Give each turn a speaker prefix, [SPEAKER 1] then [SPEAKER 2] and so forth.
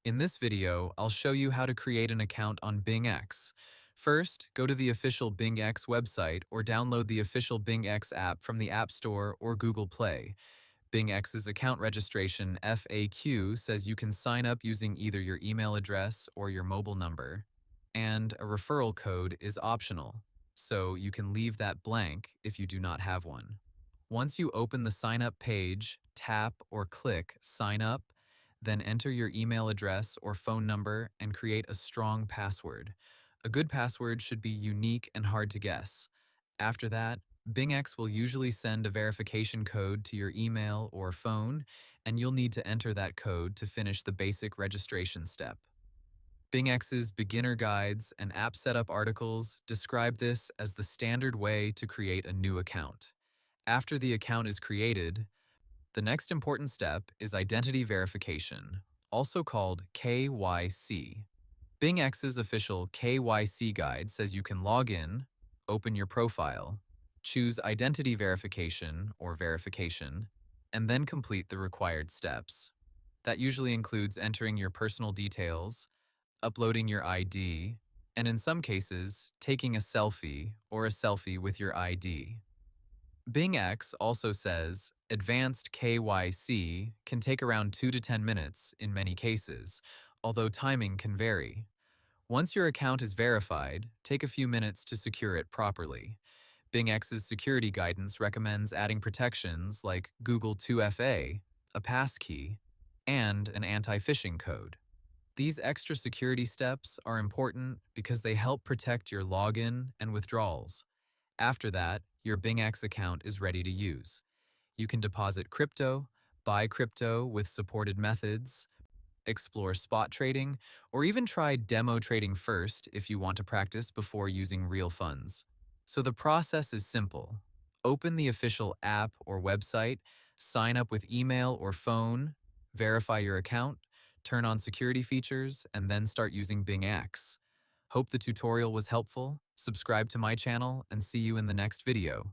[SPEAKER 1] In this video, I'll show you how to create an account on BingX. First, go to the official BingX website or download the official BingX app from the App Store or Google Play. BingX's account registration FAQ says you can sign up using either your email address or your mobile number, and a referral code is optional, so you can leave that blank if you do not have one. Once you open the sign up page, tap or click Sign Up, then enter your email address or phone number and create a strong password. A good password should be unique and hard to guess. After that, BingX will usually send a verification code to your email or phone, and you'll need to enter that code to finish the basic registration step. BingX's beginner guides and app setup articles describe this as the standard way to create a new account. After the account is created, the next important step is identity verification, also called KYC. BingX's official KYC guide says you can log in, open your profile, choose identity verification or verification, and then complete the required steps. That usually includes entering your personal details, uploading your ID, and in some cases, taking a selfie with your ID. BingX also says advanced KYC can take around 2 to 10 minutes in many cases, although timing can vary. Once your account is verified, take a few minutes to secure it properly. BingX's security guidance recommends adding protections like Google 2FA, a passkey, and an anti-phishing code. These extra security steps are important because they help protect your login and withdrawals. After that, your BingX account is ready to use. You can deposit crypto, buy crypto with supported methods, explore spot trading, or even try demo trading first if you want to practice before using real funds. So the process is simple. Open the official app or website, sign up with email or phone, verify your account, turn on security features, and then start using BingX. Hope the tutorial was helpful. Subscribe to my channel and see you in the next video.